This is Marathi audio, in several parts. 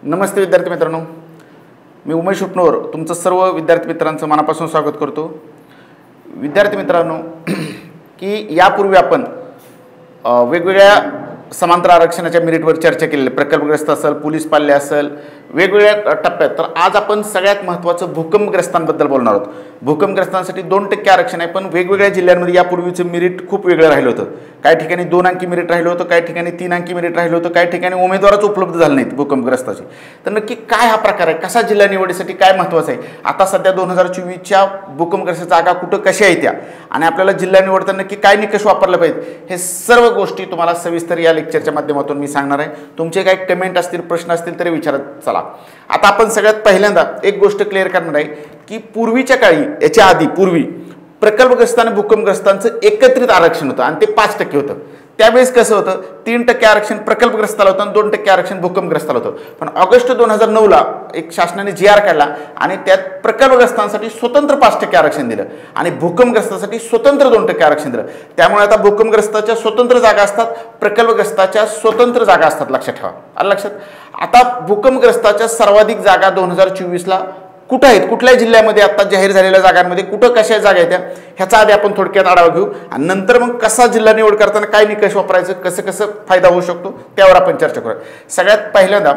नमस्ते विद्यार्थी मित्रांनो, मी उमेश उपनवर तुमचं सर्व विद्यार्थी मित्रांचं मनापासून स्वागत करतो। विद्यार्थी मित्रांनो, की यापूर्वी आपण वेगवेगळ्या समांतर आरक्षणाच्या मेरिटवर चर्चा केलेली, प्रकल्पग्रस्त असेल, पोलीस पाल्य असेल, वेगवेगळ्या टप्प्यात। तर आज आपण सगळ्यात महत्त्वाचं भूकंपग्रस्तांबद्दल बोलणार आहोत। भूकंपग्रस्तांसाठी 2% आरक्षण आहे, पण वेगवेगळ्या जिल्ह्यांमध्ये यापूर्वीचं मेरिट खूप वेगळं राहिलं होतं। काही ठिकाणी 2 अंकी मेरिट राहिलं होतं, काही ठिकाणी 3 अंकी मेरिट राहिलं होतं, काही ठिकाणी उमेदवारच उपलब्ध झाले नाहीत भूकंपग्रस्ताचे। तर नक्की काय हा प्रकार आहे, कसा जिल्हा निवडीसाठी काय महत्त्वाचं आहे, आता सध्या 2024च्या भूकंपग्रस्त जागा कुठं कशा आहेत त्या, आणि आपल्याला जिल्हा निवडताना नक्की काय निकष वापरले पाहिजेत, हे सर्व गोष्टी तुम्हाला सविस्तर या लेक्चरच्या माध्यमातून मी सांगणार आहे। तुमचे काही कमेंट असतील, प्रश्न असतील तरी विचारत चला। आता आपण सगळ्यात पहिल्यांदा एक गोष्ट क्लिअर करणार आहे की पूर्वीच्या काळी, याच्या आधी पूर्वी प्रकल्पग्रस्त आणि भूकंपग्रस्तांचं एकत्रित आरक्षण होतं आणि ते 5% होतं। त्यावेळेस कसं होतं, 3% आरक्षण प्रकल्पग्रस्ताला होतं आणि 2% आरक्षण भूकंपग्रस्ताला होतं। पण ऑगस्ट 2009ला एक शासनाने GR काढला आणि त्यात प्रकल्पग्रस्तांसाठी स्वतंत्र 5% आरक्षण दिलं आणि भूकंपग्रस्तांसाठी स्वतंत्र 2% आरक्षण दिलं। त्यामुळे आता भूकंपग्रस्ताच्या स्वतंत्र जागा असतात, प्रकल्पग्रस्ताच्या स्वतंत्र जागा असतात, लक्षात ठेवा। आलं लक्षात? आता भूकंपग्रस्ताच्या सर्वाधिक जागा 2024ला कुठं आहेत, कुठल्या जिल्ह्यामध्ये आता जाहीर झालेल्या जागांमध्ये कुठं कशा जागा आहेत ह्याचा आधी आपण थोडक्यात आढावा घेऊ आणि नंतर मग कसा जिल्हा निवड करताना काय निकष वापरायचं, कसं फायदा होऊ शकतो त्यावर आपण चर्चा करूया। सगळ्यात पहिल्यांदा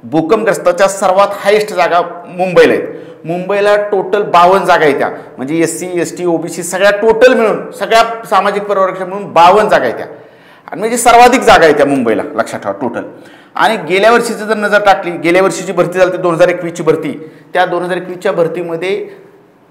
भूकंपग्रस्ताच्या सर्वात हायेस्ट जागा मुंबईला आहेत। मुंबईला टोटल 52 जागा आहेत, त्या म्हणजे SC ST OBC सगळ्या टोटल मिळून, सगळ्या सामाजिक परिवर्तन म्हणून 52 जागा आहेत त्या, आणि म्हणजे सर्वाधिक जागा आहेत त्या मुंबईला, लक्षात ठेवा टोटल। आणि गेल्या वर्षीची जर नजर टाकली, गेल्या वर्षीची भरती झाली 2021ची भरती, त्या 2021च्या भरतीमध्ये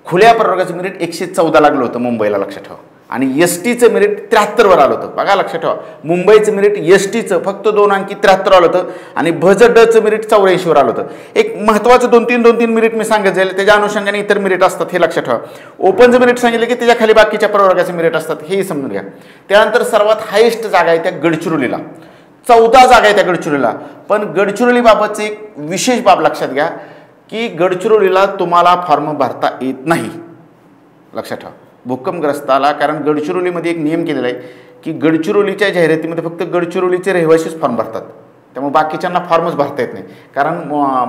खुल्या प्रवर्गाचं मेरिट 114 लागलं होतं मुंबईला, लक्षात ठेवा। आणि STचं मेरिट 73 वर आलं होतं, बघा लक्षात ठेवा। मुंबईचं मेरिट STचं फक्त 2 अंकी 73 आलं होतं आणि भजडचं मेरिट 84 वर आलं होतं। एक महत्त्वाचं 2-3 मेरिट मी सांगत जाईल, त्याच्या अनुषंगाने इतर मेरिट असतात, हे लक्षात ठेवा। ओपनचं मेरिट सांगितलं की त्याच्या खाली बाकीच्या प्रवर्गाचे मेरिट असतात, हेही समजून घ्या। त्यानंतर सर्वात हायेस्ट जागा आहे त्या गडचिरोलीला, 14 जागा आहे त्या गडचिरोलीला। पण गडचिरोलीबाबतचं एक विशेष बाब लक्षात घ्या की गडचिरोलीला तुम्हाला फॉर्म भरता येत नाही, लक्षात ठेवा भूकंपग्रस्ताला। कारण गडचिरोलीमध्ये एक नियम केलेला आहे की गडचिरोलीच्या जाहिरातीमध्ये फक्त गडचिरोलीचे रहिवासीच फॉर्म भरतात, त्यामुळे बाकीच्यांना फॉर्मच भरता येत नाही। कारण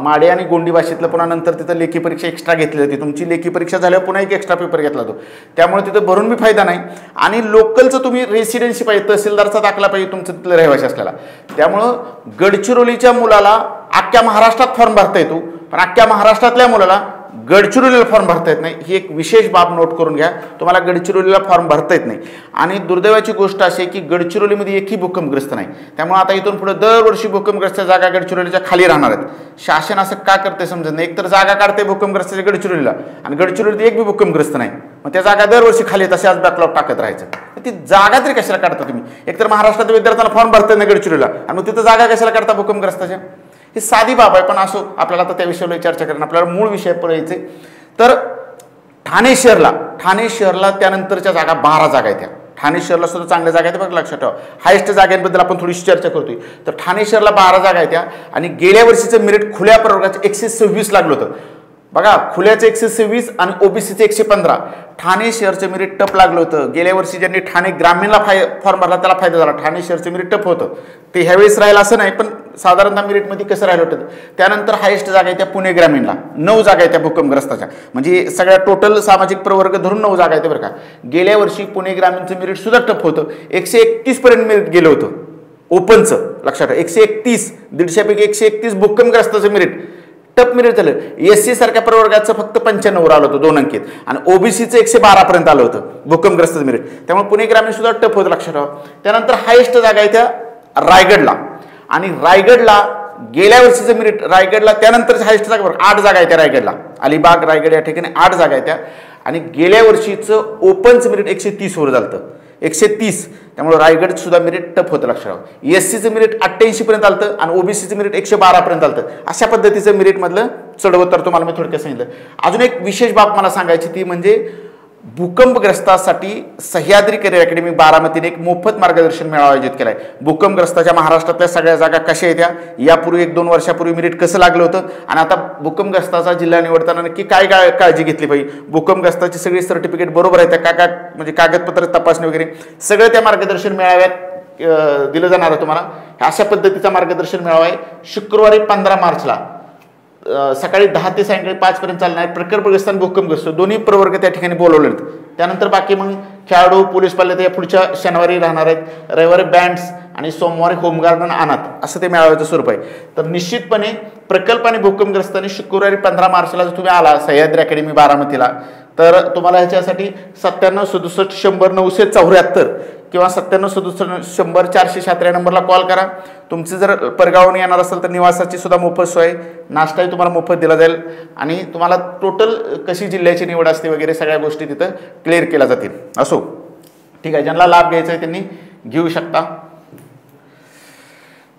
माडे आणि गोंडी भाषेतलं पुन्हा नंतर तिथं लेखी परीक्षा एक्स्ट्रा घेतली जाते, तुमची लेखी परीक्षा झाल्यावर पुन्हा एक एक्स्ट्रा पेपर घेतला जातो, त्यामुळे तिथं भरून बी फायदा नाही। आणि लोकलचं तुम्ही रेसिडेन्सी पाहिजे, तहसीलदारचा दाखला पाहिजे तुमचं तिथलं रहिवासी असलेला, त्यामुळं गडचिरोलीच्या मुलाला अख्ख्या महाराष्ट्रात फॉर्म भरता येतो, पण अख्ख्या महाराष्ट्रातल्या मुलाला गडचिरोलीला फॉर्म भरता येत नाही, ही एक विशेष बाब नोट करून घ्या। तुम्हाला गडचिरोलीला फॉर्म भरता येत नाही। आणि दुर्दैवाची गोष्ट अशी आहे की गडचिरोलीमध्ये एकही भूकंपग्रस्त नाही, त्यामुळे आता इथून पुढे दरवर्षी भूकंपग्रस्त जागा गडचिरोलीच्या खाली राहणार आहेत। शासन असं का करते समजत नाही, एकतर जागा काढते भूकंपग्रस्ताच्या गडचिरोलीला आणि गडचिरोलीत एक बी भूकंपग्रस्त नाही, मग त्या जागा दरवर्षी खाली तशाच बॅकलॉग टाकत राहायचं। ती जागा तरी कशाला काढता तुम्ही, एकतर महाराष्ट्रातील विद्यार्थ्यांना फॉर्म भरता येत नाही गडचिरोलीला, आणि मग तिथं जागा कशाला काढता भूकंपग्रस्ताच्या, ही साधी बाब आहे। पण असो, आपल्याला आता त्या विषयावर चर्चा करणं, आपल्याला मूळ विषयावर यायचे। तर ठाणे शहरला त्यानंतरच्या जागा 12 जागा आहेत, त्या ठाणे शहरला सुद्धा चांगल्या जागा आहेत, बघा लक्षात ठेवा। हायेस्ट जागांबद्दल आपण थोडीशी चर्चा करतोय। तर ठाणे शहरला 12 जागा आहेत त्या, आणि गेल्या वर्षीचं मेरिट खुल्या प्रवर्गाचं 126 लागलं होतं, बघा खुल्याचं 126 आणि OBCचं 115। ठाणे शहरचं मेरिट टप लागलं होतं। गेल्या वर्षी ज्यांनी ठाणे ग्रामीणला फॉर्म भरला त्याला फायदा झाला, ठाणे शहरचं मेरिट टप होतं, ते ह्यावेळेस राहिलं असं नाही, पण साधारणतः मेरिटमध्ये कसं राहिलं होतं। त्यानंतर हायेस्ट जागा आहे त्या पुणे ग्रामीणला, 9 जागा आहेत त्या भूकंपग्रस्ताच्या, म्हणजे सगळ्या टोटल सामाजिक प्रवर्ग धरून 9 जागा आहेत बरं का। गेल्या वर्षी पुणे ग्रामीणचं मेरिट सुद्धा टप होतं, 131 पर्यंत मेरिट गेलं होतं ओपनचं, लक्षात ठेवा 131, 150पैकी 131 भूकंपग्रस्ताचं मेरिट टप मेरिट झालं। SC सारख्या प्रवर्गाचं फक्त 95 वर आलं होतं 2 अंकीत, आणि OBCचं 112 पर्यंत आलं होतं भूकंपग्रस्ताचं मेरिट, त्यामुळे पुणे ग्रामीण सुद्धा टप होतं, लक्षात ठेवा। त्यानंतर हायेस्ट जागा आहे त्या रायगडला, आणि रायगडला गेल्या वर्षीचं मेरिट, रायगडला त्यानंतर हायेस्ट जागा बरं 8 जागा आहे त्या रायगडला, अलिबाग रायगड या ठिकाणी 8 जागा आहेत त्या, आणि गेल्या वर्षीचं ओपनचं मेरिट 130 वर झालं, 130, त्यामुळे रायगड सुद्धा मेरिट टप होतं, लक्षात ठेवा। SCचं मेरिट 88 पर्यंत आलं आणि OBCचं मेरिट 112 पर्यंत आलं। अशा पद्धतीचं मेरिटमधलं चढवतर तुम्हाला मी थोडक्यात सांगितलं। अजून एक विशेष बाब मला सांगायची, ती म्हणजे भूकंपग्रस्तासाठी सह्याद्री करिअर अकॅडमी बारामतीने एक मोफत मार्गदर्शन मेळावा आयोजित केलाय। भूकंपग्रस्ताच्या महाराष्ट्रातल्या सगळ्या जागा कशा आहेत, यापूर्वी 1-2 वर्षापूर्वी मेरिट कसं लागलं होतं, आणि आता भूकंपग्रस्ताचा जिल्हा निवडताना नक्की काय काळजी घेतली पाहिजे, भूकंपग्रस्ताची सगळी सर्टिफिकेट बरोबर आहेत का, म्हणजे कागदपत्र तपासणी वगैरे सगळं त्या मार्गदर्शन मेळाव्यात दिलं जाणार आहे तुम्हाला. अशा पद्धतीचा मार्गदर्शन मेळावा आहे शुक्रवारी 15 मार्चला सकाळी 10 ते सायंकाळी 5 पर्यंत चालणार आहे. प्रकल्पग्रस्त आणि भूकंपग्रस्त दोन्ही प्रवर्ग त्या ठिकाणी बोलवले आहेत. त्यानंतर बाकी मग खेळाडू पोलीस पाल्ले ते पुढच्या शनिवारी राहणार आहेत. रविवारी बँड्स आणि सोमवारी होमगार्ड आणि अनाथ असं ते मेळाव्याचं स्वरूप आहे. तर निश्चितपणे प्रकल्प आणि भूकंपग्रस्त आणि शुक्रवारी 15 मार्चला जर तुम्ही आला सह्याद्री अकॅडमी बारामतीला तर तुम्हाला ह्याच्यासाठी 97 67 100 974 किंवा 97 67 100 476 या नंबरला कॉल करा. तुमचं जर परगावून येणार असेल तर निवासाची सुद्धा मोफत सोय, नाश्ताही तुम्हाला मोफत दिला जाईल आणि तुम्हाला टोटल कशी जिल्ह्याची निवड असते वगैरे सगळ्या गोष्टी तिथं क्लिअर केल्या जातील. असो ठीक आहे, ज्यांना लाभ घ्यायचा आहे त्यांनी घेऊ शकता.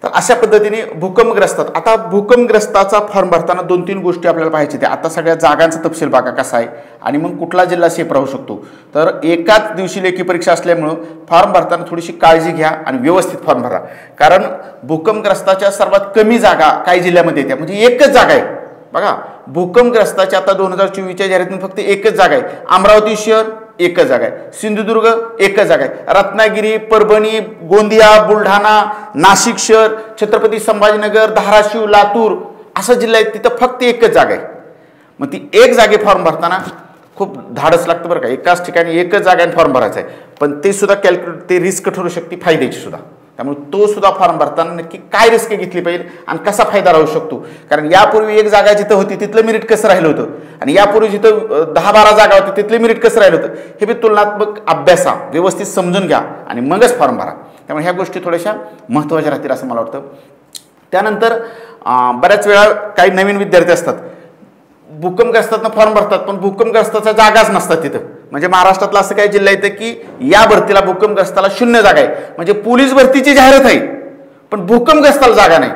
तर अशा पद्धतीने भूकंपग्रस्तात आता भूकंपग्रस्ताचा फॉर्म भरताना 2-3 गोष्टी आपल्याला पाहायची ते. आता सगळ्या जागांचा तपशील बघा कसा आहे आणि मग कुठला जिल्हा सेफ राहू शकतो. तर एकाच दिवशी लेखी परीक्षा असल्यामुळं फॉर्म भरताना थोडीशी काळजी घ्या आणि व्यवस्थित फॉर्म भरा. कारण भूकंपग्रस्ताच्या सर्वात कमी जागा काही जिल्ह्यामध्ये येत्या, म्हणजे एकच जागा आहे बघा. भूकंपग्रस्ताच्या आता 2024च्या जाहिरातीत फक्त एकच जागा आहे. अमरावती शहर एकच जागा आहे, सिंधुदुर्ग एकच जागा आहे, रत्नागिरी, परभणी, गोंदिया, बुलढाणा, नाशिक शहर, छत्रपती संभाजीनगर, धाराशिव, लातूर असं जिल्हा आहे तिथं फक्त एकच जागा आहे. मग ती एक जागे फॉर्म भरताना खूप धाडस लागतं बरं का. एकाच ठिकाणी एकच जागा फॉर्म भरायचा आहे, पण ते सुद्धा कॅल्क्युलेट ते रिस्क ठरू शकते फायद्याची सुद्धा. त्यामुळे तो सुद्धा फॉर्म भरताना नक्की काय रिस्क घेतली पाहिजे आणि कसा फायदा राहू शकतो. कारण यापूर्वी एक जागा जिथं होती तिथलं मेरिट कसं राहिलं होतं आणि यापूर्वी जिथं 10-12 जागा होती तिथले मेरिट कसं राहिलं होतं हे बी तुलनात्मक अभ्यासा व्यवस्थित समजून घ्या आणि मगच फॉर्म भरा. त्यामुळे ह्या गोष्टी थोड्याशा महत्त्वाच्या राहतील असं मला वाटतं. त्यानंतर बऱ्याच वेळा काही नवीन विद्यार्थी असतात भूकंपग्रस्तांना फॉर्म भरतात पण भूकंपग्रस्ताच्या जागाच नसतात तिथं. म्हणजे महाराष्ट्रातला असं काही जिल्हा येतं की या भरतीला भूकंपग्रस्ताला 0 जागा आहे, म्हणजे पोलीस भरतीची जाहिरात आहे पण भूकंपग्रस्ताला जागा नाही.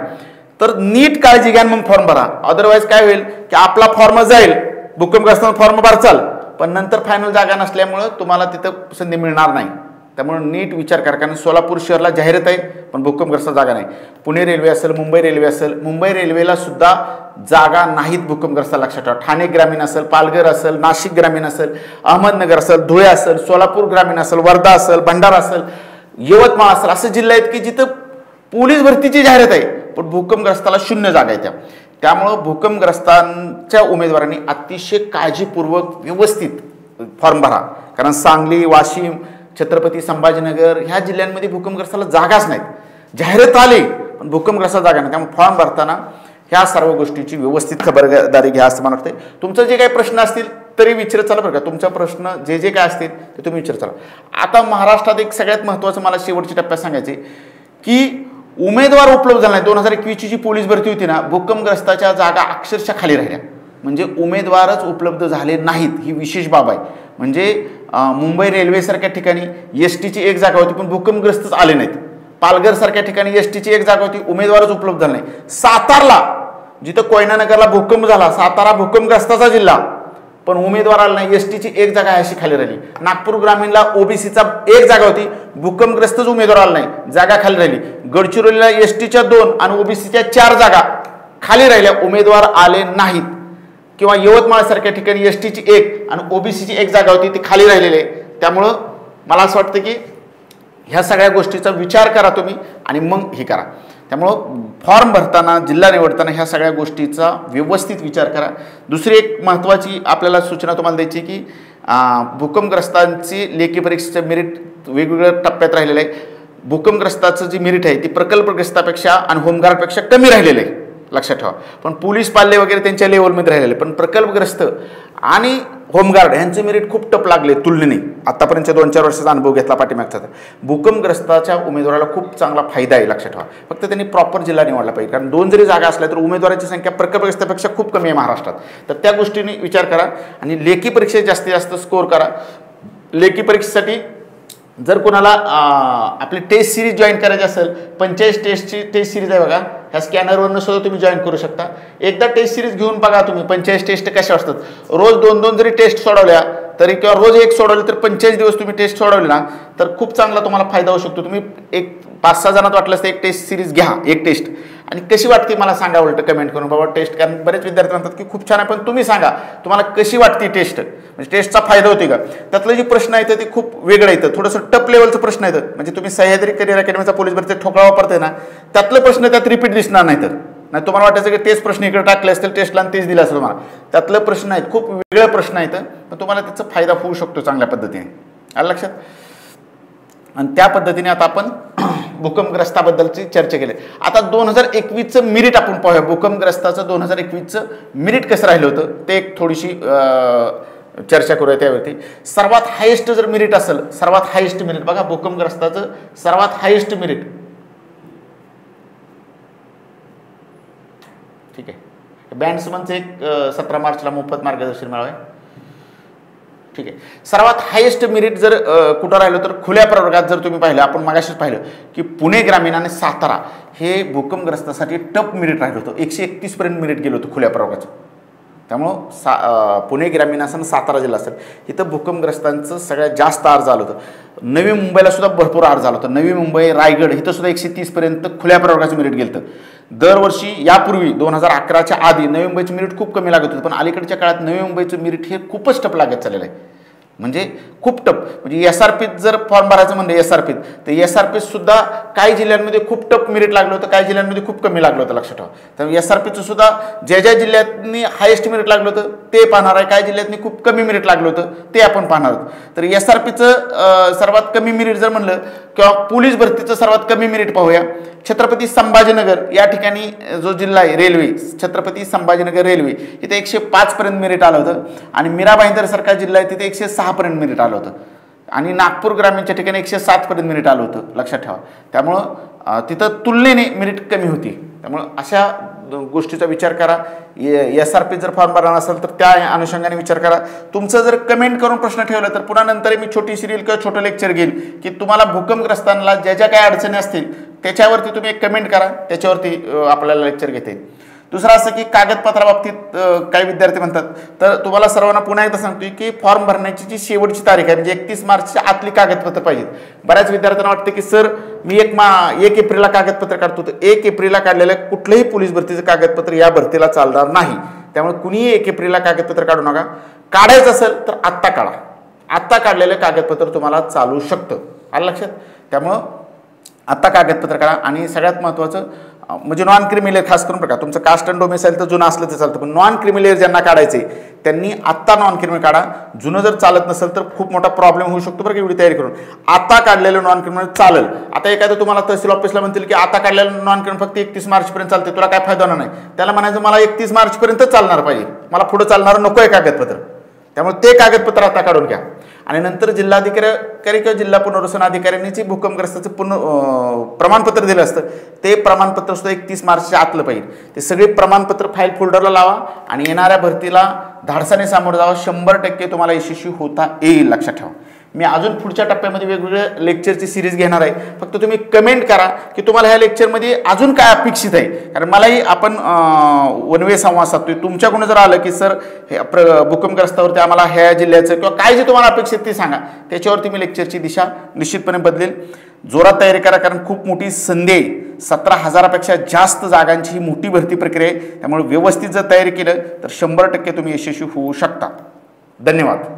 तर नीट काळजी घ्या मग फॉर्म भरा. अदरवाईज काय होईल की आपला फॉर्म जाईल, भूकंपग्रस्तांना फॉर्म भरचाल पण नंतर फायनल जागा नसल्यामुळं तुम्हाला तिथं संधी मिळणार नाही. त्यामुळे नीट विचार करा. कारण सोलापूर शहराला जाहिरात आहे पण भूकंपग्रस्त जागा नाही. पुणे रेल्वे असेल, मुंबई रेल्वे असेल, मुंबई रेल्वेला सुद्धा जागा नाहीत भूकंपग्रस्त लक्षात ठेवा. ठाणे ग्रामीण असेल, पालघर असेल, नाशिक ग्रामीण असेल, अहमदनगर असेल, धुळे असेल, सोलापूर ग्रामीण असेल, वर्धा असेल, भंडारा असेल, यवतमाळ असेल असे जिल्हे आहेत की जिथं पोलीस भरतीची जाहिरात आहे पण भूकंपग्रस्ताला 0 जागा आहेत. त्यामुळं भूकंपग्रस्तांच्या उमेदवारांनी अतिशय काळजीपूर्वक व्यवस्थित फॉर्म भरा. कारण सांगली, वाशिम, छत्रपती संभाजीनगर ह्या जिल्ह्यांमध्ये भूकंपग्रस्ताला जागाच नाहीत. जाहिरात आली पण भूकंपग्रस्ताला जागा नाही. त्यामुळे फॉर्म भरताना ह्या सर्व गोष्टीची व्यवस्थित खबरदारी घ्या असं मला वाटतं. तुमचं जे काही प्रश्न असतील तरी विचारत चला बरं का. तुमचा प्रश्न जे काय असतील ते तुम्ही विचारत चला. आता महाराष्ट्रात एक सगळ्यात महत्त्वाचं मला शेवटच्या टप्प्यात सांगायचे की उमेदवार उपलब्ध झाला नाही. 2021ची जी पोलीस भरती होती ना भूकंपग्रस्ताच्या जागा अक्षरशः खाली राहिल्या. म्हणजे उमेदवारच उपलब्ध झाले नाहीत ही विशेष बाब आहे. म्हणजे मुंबई रेल्वेसारख्या ठिकाणी STची एक जागा होती पण भूकंपग्रस्तच आले नाहीत. पालघरसारख्या ठिकाणी STची एक जागा होती उमेदवारच उपलब्ध झाला नाही. सातारला जिथं कोयना नगरला भूकंप झाला, सातारा भूकंपग्रस्ताचा जिल्हा पण उमेदवार आला नाही, STची एक जागा अशी खाली राहिली. नागपूर ग्रामीणला OBCचा एक जागा होती, भूकंपग्रस्तच उमेदवार आला नाही, जागा खाली राहिली. गडचिरोलीला STच्या 2 आणि OBCच्या 4 जागा खाली राहिल्या, उमेदवार आले नाहीत. किंवा यवतमाळसारख्या ठिकाणी STची 1 आणि OBCची 1 जागा होती ती खाली राहिलेली आहे. त्यामुळं मला असं वाटतं की ह्या सगळ्या गोष्टीचा विचार करा तुम्ही आणि मग हे करा. त्यामुळं फॉर्म भरताना, जिल्हा निवडताना ह्या सगळ्या गोष्टीचा व्यवस्थित विचार करा. दुसरी एक महत्त्वाची आपल्याला सूचना तुम्हाला द्यायची की भूकंपग्रस्तांची लेखी परीक्षेचं मेरिट वेगवेगळ्या टप्प्यात राहिलेलं आहे. भूकंपग्रस्ताचं जी मेरिट आहे ती प्रकल्पग्रस्तापेक्षा आणि होमगार्डपेक्षा कमी राहिलेलं आहे लक्षात ठेवा. पण पोलीस पाल्ले वगैरे त्यांच्या लेवलमध्ये राहिलेले, पण प्रकल्पग्रस्त आणि होमगार्ड यांचे मेरिट खूप टप लागले तुलनेने. आतापर्यंतच्या 2-4 वर्षाचा अनुभव घेतला पाठीमागचा. भूकंपग्रस्ताच्या उमेदवाराला खूप चांगला फायदा आहे लक्षात ठेवा. फक्त त्यांनी प्रॉपर जिल्हा निवडला पाहिजे. कारण 2 जरी जागा असल्या तर उमेदवारांची संख्या प्रकल्पग्रस्तापेक्षा खूप कमी आहे महाराष्ट्रात. तर त्या गोष्टीने विचार करा आणि लेखी परीक्षेत जास्तीत जास्त स्कोअर करा. लेखी परीक्षेसाठी जर कोणाला आपली टेस्ट सिरीज जॉईन करायची असेल, 45 टेस्टची टेस्ट सिरीज आहे बघा, ह्या स्कॅनरवरनं सुद्धा तुम्ही जॉईन करू शकता. एकदा टेस्ट सिरीज घेऊन बघा तुम्ही 45 टेस्ट कशा असतात. रोज 2-2 जरी टेस्ट सोडवल्या तरी किंवा रोज 1 सोडवली तर 45 दिवस तुम्ही टेस्ट सोडवली ना तर खूप चांगला तुम्हाला फायदा होऊ शकतो. तुम्ही एक 5-6 जणांत वाटलं तर एक टेस्ट सिरीज घ्या, एक टेस्ट आणि कशी वाटते मला सांगा उलट कमेंट करून बाबा टेस्ट. कारण बरेच विद्यार्थी म्हणतात की खूप छान आहे, पण तुम्ही सांगा तुम्हाला कशी वाटते टेस्ट, म्हणजे टेस्टचा फायदा होते का. त्यातलं जे प्रश्न येतं ते खूप वेगळं येतं, थोडंसं टप लेवलचं प्रश्न येतं. म्हणजे तुम्ही सह्याद्री करिअर अकॅडमीचा पोलीस भरतीचा ठोकळा वापरताय ना, त्यातलं प्रश्न त्यात रिपीट दिसणार नाही. तर नाही तुम्हाला वाटायचं की तेच प्रश्न इकडे टाकले असतील टेस्टला आणि तेच दिलं असेल तुम्हाला. त्यातलं प्रश्न आहेत, खूप वेगळं प्रश्न आहेत, पण तुम्हाला त्याचा फायदा होऊ शकतो चांगल्या पद्धतीने. आलं लक्षात. आणि त्या पद्धतीने आता आपण भूकंपग्रस्ताबद्दलची चर्चा केली. आता 2021चं मिरिट आपण पाहूया. भूकंपग्रस्ताचं 2021चं मिरिट कसं राहिलं होतं ते एक थोडीशी चर्चा करूया त्यावरती. सर्वात हायेस्ट जर मिरिट असेल, सर्वात हायेस्ट मिरिट बघा भूकंपग्रस्ताचं सर्वात हायेस्ट मिरिट, ठीक आहे. बँड्समनचं एक 17 मार्चला मोफत मार्गदर्शन मिळावं. ठीक आहे. सर्वात हायेस्ट मेरिट जर कुठं राहिलं तर खुल्या प्रवर्गात जर तुम्ही पाहिलं, आपण मागाशीच पाहिलं की पुणे ग्रामीण आणि सातारा हे भूकंपग्रस्तासाठी टप मेरिट राहिलं होतं. 131 पर्यंत मेरिट गेलं होतं खुल्या प्रवर्गाचं. त्यामुळं पुणे ग्रामीण असेल सातारा जिल्हा असेल इथं भूकंपग्रस्तांचं सगळ्यात जास्त अर्ज आलं होतं. नवी मुंबईला सुद्धा भरपूर अर्ज आला होता. नवी मुंबई, रायगड इथं सुद्धा 130 पर्यंत खुल्या प्रवर्गाचं मेरिट गेलं होतं. दरवर्षी यापूर्वी 2011च्या आधी नवी मुंबईचं मेरिट खूप कमी लागत होतं, पण अलीकडच्या काळात नवी मुंबईचं मेरिट हे खूपच टप लागत चाललेलं आहे. म्हणजे खूप टप. म्हणजे SRPत जर फॉर्म भरायचं म्हणलं SRPत तर SRPत सुद्धा काही जिल्ह्यांमध्ये खूप टप मेरिट लागलं होतं, काही जिल्ह्यांमध्ये खूप कमी लागलं होतं. लक्षात ठेवा. तर SRPचं सुद्धा ज्या ज्या जिल्ह्यांनी हायेस्ट मेरिट लागलं होतं ते पाहणार आहे, काही जिल्ह्यांनी खूप कमी मेरिट लागलं होतं ते आपण पाहणार आहोत. तर SRPचं सर्वात कमी मेरिट जर म्हणलं किंवा पोलीस भरतीचं सर्वात कमी मेरिट पाहूया. छत्रपती संभाजीनगर या ठिकाणी जो जिल्हा आहे रेल्वे, छत्रपती संभाजीनगर रेल्वे इथे 105 पर्यंत मेरिट आलं होतं. आणि मीरा भाईंदर सारखा जिल्हा आहे तिथे 106 पर्यंत मेरिट आलं होतं. आणि नागपूर ग्रामीणच्या ठिकाणी 107 पर्यंत मेरिट आलं होतं. लक्षात ठेवा. त्यामुळं तिथं तुलनेने मेरिट कमी होती. त्यामुळं अशा गोष्टीचा विचार करा. SRP जर फॉर्म भरणार असेल तर त्या अनुषंगाने विचार करा. तुमचं जर कमेंट करून प्रश्न ठेवला तर पुन्हा नंतर मी छोटी सिरियल किंवा छोटं लेक्चर घेईल की तुम्हाला भूकंपग्रस्तांना ज्या ज्या काही अडचणी असतील त्याच्यावरती तुम्ही एक कमेंट करा, त्याच्यावरती आपल्याला लेक्चर घेता येईल. दुसरं असं की कागदपत्राबाबतीत काही विद्यार्थी म्हणतात, तर तुम्हाला सर्वांना पुन्हा एकदा सांगतोय की फॉर्म भरण्याची जी शेवटची तारीख आहे म्हणजे 31 मार्चच्या आतली कागदपत्र पाहिजेत. बऱ्याच विद्यार्थ्यांना वाटतं की सर मी 1 एप्रिलला कागदपत्र काढतो, तर 1 एप्रिलला काढलेलं कुठलंही पोलीस भरतीचं कागदपत्र या भरतीला चालणार नाही. त्यामुळे कुणीही 1 एप्रिलला कागदपत्र काढू नका. काढायचं असेल तर आत्ता काढा. आत्ता काढलेलं कागदपत्र तुम्हाला चालू शकतं. आलं लक्षात. त्यामुळं आत्ता कागदपत्र काढा. आणि सगळ्यात महत्त्वाचं म्हणजे नॉन क्रिमिलेअर खास करून बघा, तुमचं कास्ट अँड डोमिसाईल तर जुनं असलं तर चालतं, पण नॉन क्रिमिलेअर ज्यांना काढायचे त्यांनी आत्ता नॉन क्रिमिनल काढा. जुनं जर चालत नसेल तर खूप मोठा प्रॉब्लेम होऊ शकतो बरं का. एवढी तयारी करून आता काढलेलं नॉन क्रिमिनल चालेल. आता एखादं तुम्हाला तहसील ऑफिसला म्हणतील की आता काढलेलं नॉन क्रिमिनल फक्त 31 मार्चपर्यंत चालते, तुला काय फायदा होणार नाही. त्याला म्हणायचं मला 31 मार्चपर्यंत चालणार पाहिजे, मला पुढं चालणार नको आहे कागदपत्र. त्यामुळे ते कागदपत्र आता काढून घ्या. आणि नंतर जिल्हाधिकारी किंवा जिल्हा पुनर्वसन अधिकाऱ्यांनी जे भूकंपग्रस्ताचं प्रमाणपत्र दिलं असतं ते प्रमाणपत्र सुद्धा 31 मार्चच्या आतलं पाहिजे. ते सगळे प्रमाणपत्र फाईल फोल्डरला लावा आणि येणाऱ्या भरतीला धाडसाने सामोरं जावा. 100% तुम्हाला यशस्वी होता येईल. लक्षात ठेवा. मी अजून पुढच्या टप्प्यामध्ये वेगवेगळ्या लेक्चरची सिरीज घेणार आहे. फक्त तुम्ही कमेंट करा की तुम्हाला ह्या लेक्चरमध्ये अजून काय अपेक्षित आहे. कारण मलाही आपण वन वे संवाद साधतोय. तुमच्याकडून जर आलं की सर हे भूकंपग्रस्तावरती आम्हाला ह्या जिल्ह्याचं किंवा काय जे तुम्हाला अपेक्षित ते सांगा, त्याच्यावरती मी लेक्चरची दिशा निश्चितपणे बदलेल. जोरात तयारी करा, कारण खूप मोठी संधी आहे. 17,000पेक्षा जास्त जागांची ही मोठी भरती प्रक्रिया आहे. त्यामुळे व्यवस्थित जर तयारी केलं तर 100% तुम्ही यशस्वी होऊ शकता. धन्यवाद.